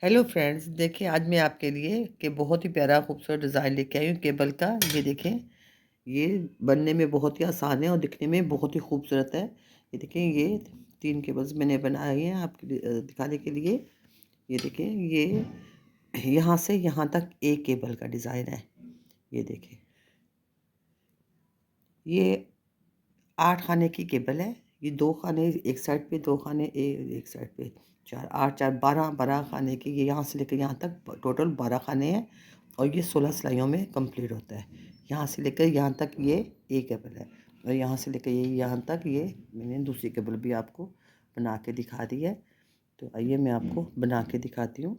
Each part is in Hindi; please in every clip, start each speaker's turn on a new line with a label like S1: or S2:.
S1: हेलो फ्रेंड्स, देखिए आज मैं आपके लिए कि बहुत ही प्यारा खूबसूरत डिज़ाइन लेके आई हूँ केबल का। ये देखें, ये बनने में बहुत ही आसान है और दिखने में बहुत ही खूबसूरत है। ये देखें, ये 3 केबल्स मैंने बनाए हैं आपके लिए दिखाने के लिए। ये देखें, ये यहाँ से यहाँ तक एक केबल का डिज़ाइन है। ये देखें, ये 8 खाने की केबल है। ये 2 खाने एक साइड पे, 2 खाने एक साइड पे, 4 8 4 12 खाने की। ये यहाँ से लेकर यहाँ तक टोटल 12 खाने हैं और ये 16 सिलाइयों में कंप्लीट होता है। यहाँ से लेकर यहाँ तक ये एक केबल है और यहाँ से लेकर ये यहाँ तक ये मैंने दूसरी केबल भी आपको बना के दिखा दी है। तो आइए मैं आपको बना के दिखाती हूँ।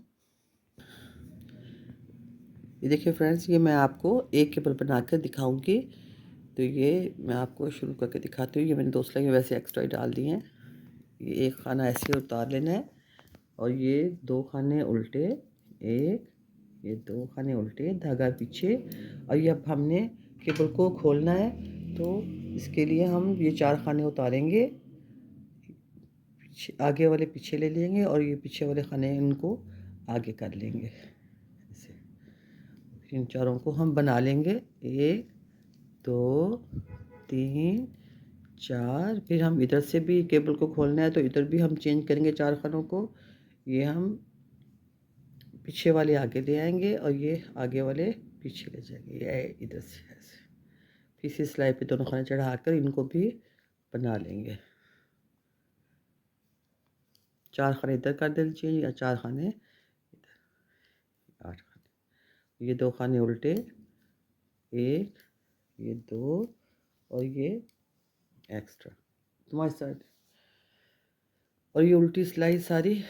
S1: ये देखिए फ्रेंड्स, ये मैं आपको एक केबल बना कर दिखाऊंगी। तो ये मैं आपको शुरू करके दिखाती हूँ। ये मैंने 2 सिलाई वैसे एक्स्ट्रा ही डाल दी हैं। ये एक खाना ऐसे उतार लेना है और ये 2 खाने उल्टे, एक, ये 2 खाने उल्टे, धागा पीछे। और ये अब हमने केबल को खोलना है, तो इसके लिए हम ये 4 खाने उतारेंगे, आगे वाले पीछे ले लेंगे और ये पीछे वाले खाने इनको आगे कर लेंगे ऐसे। इन चारों को हम बना लेंगे, 1 2 3 4। फिर हम इधर से भी केबल को खोलना है, तो इधर भी हम चेंज करेंगे 4 खानों को। ये हम पीछे वाले आगे ले आएंगे और ये आगे वाले पीछे ले जाएंगे, ये इधर से ऐसे। फिर इसी सिलाई पे दोनों खाने चढ़ाकर इनको भी बना लेंगे। 4 खाने इधर कर देना चाहिए या 4 खाने इधर, 8 खाने। ये 2 खाने उल्टे, एक, ये 2 और ये एक्स्ट्रा तुम्हारी साइड। और ये उल्टी सिलाई सारी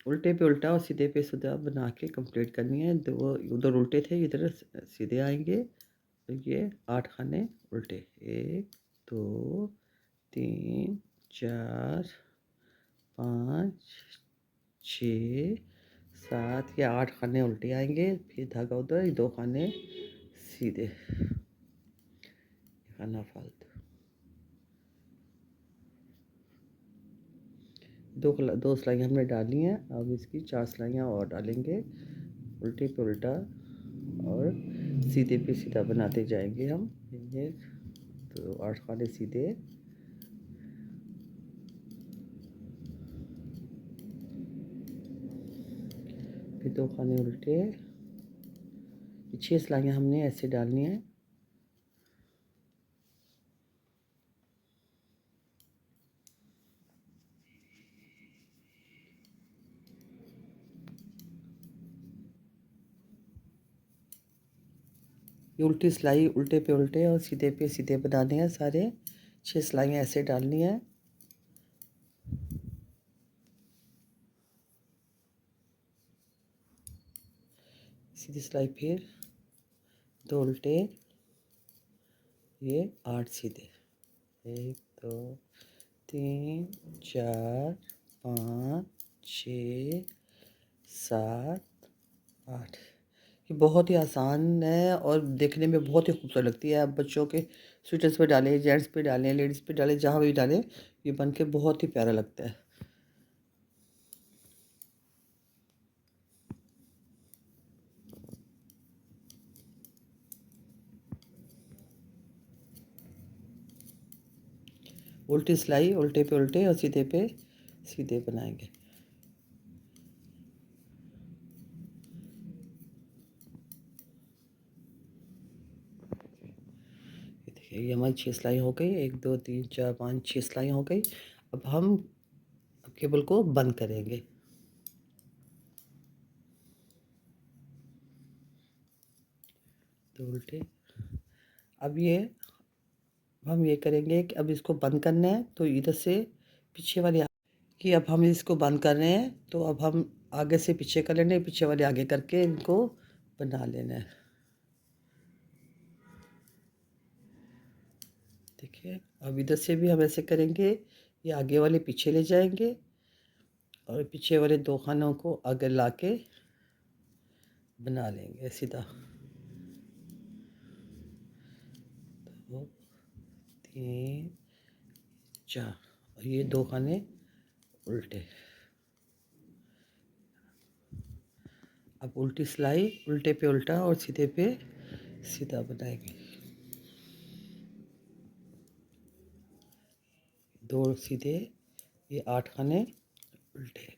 S1: उल्टे पे उल्टा और सीधे पे सीधा बना के कंप्लीट करनी है। दो उधर उल्टे थे, इधर सीधे आएंगे। तो ये 8 खाने उल्टे, 1 2 3 4 5 6 7। ये 8 खाने उल्टे आएंगे, फिर धागा उधर, 2 खाने सीधे, खाना फालतू। दो सिलाइयाँ हमने डाली हैं, अब इसकी 4 सिलाइयाँ और डालेंगे। उल्टे पे उल्टा और सीधे पे सीधा बनाते जाएंगे हम। ये तो 8 खाने सीधे, फिर 2 खाने उल्टे। 6 सिलाइयाँ हमने ऐसे डालनी है। ये उल्टी सिलाई उल्टे पे उल्टे और सीधे पे सीधे बनाने हैं सारे। 6 सिलाइयाँ ऐसे डालनी है। सीधी सिलाई, फिर 2 उल्टे, ये 8 सीधे, 1 2 3 4 5 6 7 8। ये बहुत ही आसान है और देखने में बहुत ही खूबसूरत लगती है। आप बच्चों के स्वेटर्स पे डालें, जेंट्स पे डालें, लेडीज़ पे डालें, जहाँ भी डालें, ये बन के बहुत ही प्यारा लगता है। उल्टी सिलाई उल्टे पे उल्टे और सीधे पे सीधे बनाएंगे। ये देखिए, ये हमारी 6 सिलाई हो गई, 1 2 3 4 5 6 सिलाई हो गई। अब हम केबल को बंद करेंगे। तो उल्टे, अब ये हम ये करेंगे कि अब इसको बंद करना है, तो इधर से पीछे वाले कि अब हम इसको बंद कर रहे हैं, तो अब हम आगे से पीछे कर लेंगे, पीछे वाले आगे करके इनको बना लेना है। देखिए, अब इधर से भी हम ऐसे करेंगे, ये आगे वाले पीछे ले जाएंगे और पीछे वाले 2 खानों को आगे लाके बना लेंगे सीधा। 2 3 4 और ये 2 खाने उल्टे। अब उल्टी सिलाई उल्टे पे उल्टा और सीधे पे सीधा बनाएंगे। 2 सीधे, ये 8 खाने उल्टे।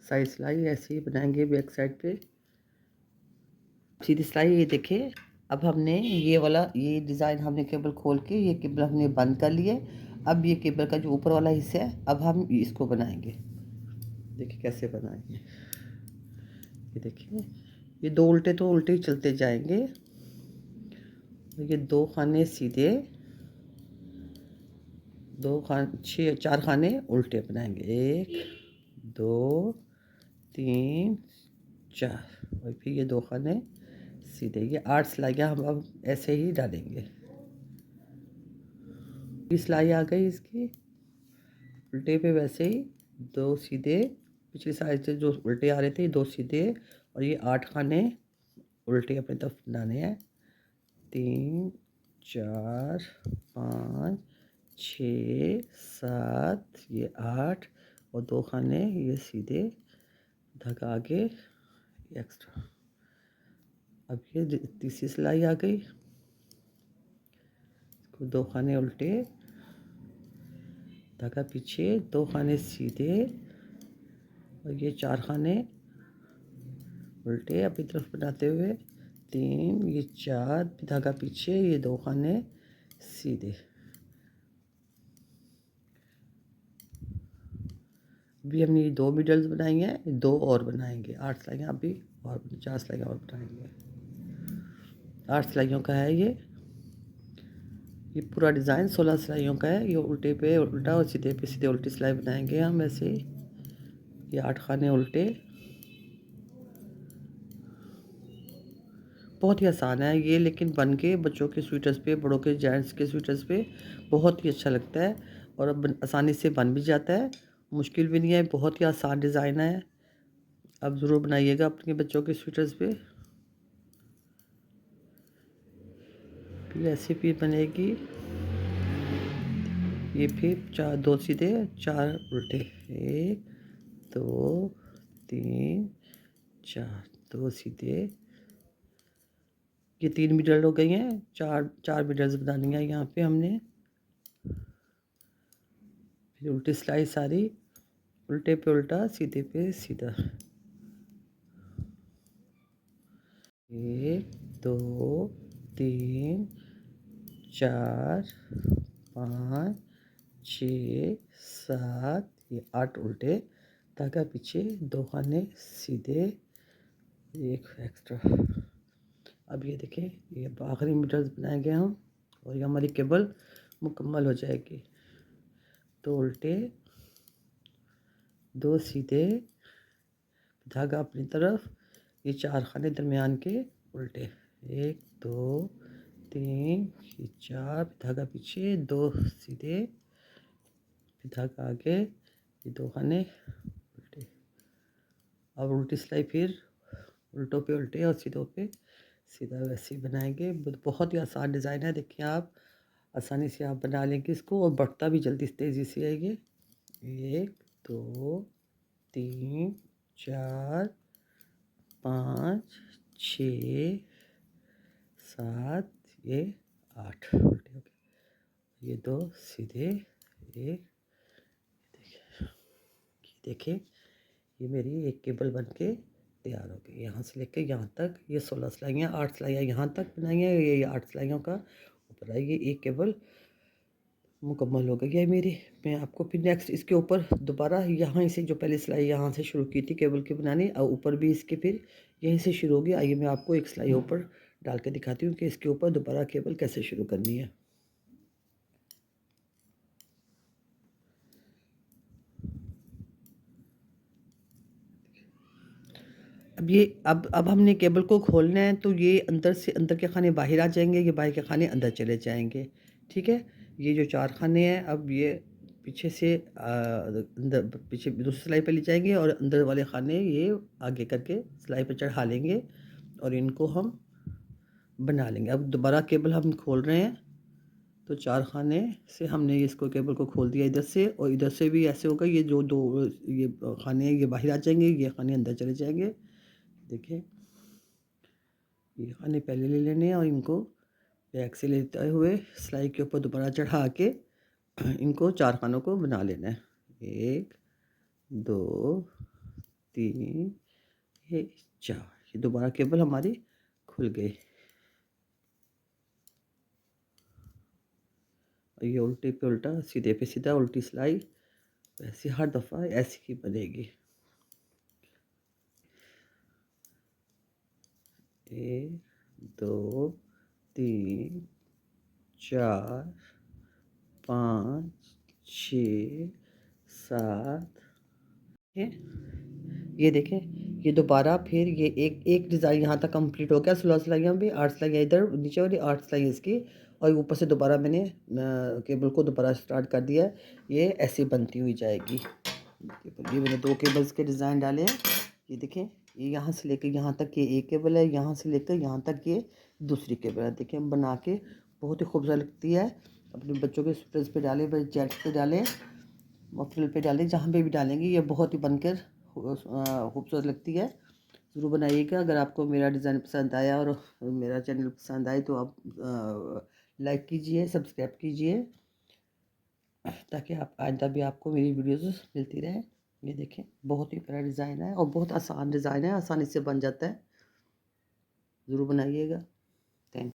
S1: साइड सिलाई ऐसे ही बनाएंगे बैक साइड पे। सीधी सिलाई ये देखिए। अब हमने ये वाला ये डिज़ाइन हमने केबल खोल के ये केबल हमने बंद कर लिए। अब ये केबल का जो ऊपर वाला हिस्सा है अब हम इसको बनाएंगे। देखिए कैसे बनाएंगे। ये देखिए, ये 2 उल्टे तो उल्टे ही चलते जाएंगे। ये 2 खाने सीधे, 2 खाने 4 खाने उल्टे बनाएंगे। 1 2 3 4 और फिर ये 2 खाने सीधे। ये 8 सिलाइयाँ हम अब ऐसे ही डालेंगे। सिलाई आ गई इसकी उल्टे पे, वैसे ही 2 सीधे, पिछली साइड से जो उल्टे आ रहे थे 2 सीधे और ये 8 खाने उल्टे अपनी तरफ बनाने हैं। 3 4 5 6 7 ये 8 और 2 खाने ये सीधे, धागा आगे एक्स्ट्रा। अब ये तीसरी सिलाई आ गई। इसको 2 खाने उल्टे, धागा पीछे, 2 खाने सीधे और ये 4 खाने उल्टे अपनी तरफ बनाते हुए। 3 ये 4 धागा पीछे, ये 2 खाने सीधे। अभी हमने ये 2 मिडल्स बनाई हैं, 2 और बनाएंगे। 8 सिलाइयाँ अभी और 4 सिलाइयाँ और बनाएंगे। 8 सिलाइयों का है ये पूरा डिज़ाइन 16 सिलाइयों का है। ये उल्टे पे उल्टा और सीधे पे सीधे उल्टी सिलाई बनाएंगे हम ऐसे ही। ये 8 खाने उल्टे। बहुत ही आसान है ये, लेकिन बन के बच्चों के स्वेटर्स पे, बड़ों के जेंट्स के स्वेटर्स पे बहुत ही अच्छा लगता है और अब आसानी से बन भी जाता है। मुश्किल भी नहीं है, बहुत ही आसान डिज़ाइन है। अब ज़रूर बनाइएगा अपने बच्चों के स्वेटर्स पे। फिर ऐसे भी बनेगी। ये फिर 4 2 सीधे 4 उल्टे। 1 2 3 4 2 सीधे। ये 3 मिडल हो गई हैं। 4 मिडल्स बनानी है यहाँ पे हमने। फिर उल्टी सिलाई सारी, उल्टे पे उल्टा सीधे पे सीधा। 1 2 3 4 5 6 7 ये 8 उल्टे, धागा पीछे, 2 खाने सीधे, 1 एक्स्ट्रा। अब ये देखें, ये आखिरी मीटर्स बनाएंगे हम और ये हमारी केबल मुकम्मल हो जाएगी। 2 उल्टे, 2 सीधे, धागा अपनी तरफ, ये 4 खाने दरमियान के उल्टे। 1 2 3 ये 4, धागा पीछे, 2 सीधे, फिर धागा आगे, ये 2 खाने उल्टे। अब उल्टी सिलाई फिर उल्टों पे उल्टे और सीधों पे सीधा वैसे ही बनाएंगे। बहुत ही आसान डिज़ाइन है। देखिए आप आसानी से आप बना लेंगे इसको और बढ़ता भी जल्दी तेज़ी से है ये। 1 2 3 4 5 6 7 ये 8 उल्टे हो गए। ये 2 सीधे, 1 देखिए ये मेरी एक केबल बन के तैयार हो गई। यहाँ से लेकर यहाँ तक ये 16 सिलाइयाँ, 8 सिलाइयाँ यहाँ तक बनाई हैं। ये 8 सिलाइयों का ऊपर आई, ये एक केबल मुकम्मल हो गई है मेरी। मैं आपको फिर नेक्स्ट इसके ऊपर दोबारा यहाँ से जो पहले सिलाई यहाँ से शुरू की थी केबल की बनानी, और ऊपर भी इसके फिर यहीं से शुरू होगी। आइए मैं आपको एक सिलाई ऊपर डाल के दिखाती हूँ कि इसके ऊपर दोबारा केबल कैसे शुरू करनी है। अब हमने केबल को खोलना है, तो ये अंदर से अंदर के खाने बाहर आ जाएंगे, ये बाहर के खाने अंदर चले जाएंगे। ठीक है, ये जो 4 खाने हैं अब ये पीछे से अंदर पीछे दूसरी सिलाई पे ले जाएंगे और अंदर वाले खाने ये आगे करके सिलाई पे चढ़ा लेंगे और इनको हम बना लेंगे। अब दोबारा केबल हम खोल रहे हैं, तो 4 खाने से हमने इसको केबल को खोल दिया इधर से, और इधर से भी ऐसे होगा, ये जो 2 ये खाने हैं ये बाहर आ जाएंगे, ये खाने अंदर चले जाएंगे। देखिए, ये खाने पहले ले लेने हैं और इनको बैक से लेते हुए सिलाई के ऊपर दोबारा चढ़ा के इनको 4 खानों को बना लेना है। 1 2 3 ये 4, ये दोबारा केबल हमारी खुल गई। ये उल्टे पे उल्टा, सीधे पे सीधा, उल्टी सिलाई, ऐसे हर दफ़ा ऐसी ही बनेगी। 1 2 3 4 5 6 7 ये देखें, ये दोबारा फिर ये एक डिज़ाइन यहाँ तक कंप्लीट हो गया। 16 सिलाइयाँ भी, 8 सिलाइयाँ इधर नीचे वाली, 8 सिलाई इसकी, और ऊपर से दोबारा मैंने केबल को दोबारा स्टार्ट कर दिया है। ये ऐसे बनती हुई जाएगी केबल। ये मैंने 2 केबल्स के डिज़ाइन डाले हैं। ये देखें, ये यहाँ से लेकर यहाँ तक ये एक केबल है, यहाँ से लेकर यहाँ तक ये दूसरी केबल है। देखें, बना के बहुत ही खूबसूरत लगती है। अपने बच्चों के स्वेटर्स पे डालें, जैकेट पे डालें, मफलर पे डालें, जहाँ पे भी डालेंगे ये बहुत ही बनकर खूबसूरत लगती है। ज़रूर बनाइएगा। अगर आपको मेरा डिज़ाइन पसंद आया और मेरा चैनल पसंद आए तो आप लाइक कीजिए, सब्सक्राइब कीजिए, ताकि आप आइंदा भी आपको मेरी वीडियोस मिलती रहे। ये देखें, बहुत ही प्यारा डिज़ाइन है और बहुत आसान डिज़ाइन है, आसानी से बन जाता है। ज़रूर बनाइएगा। थैंक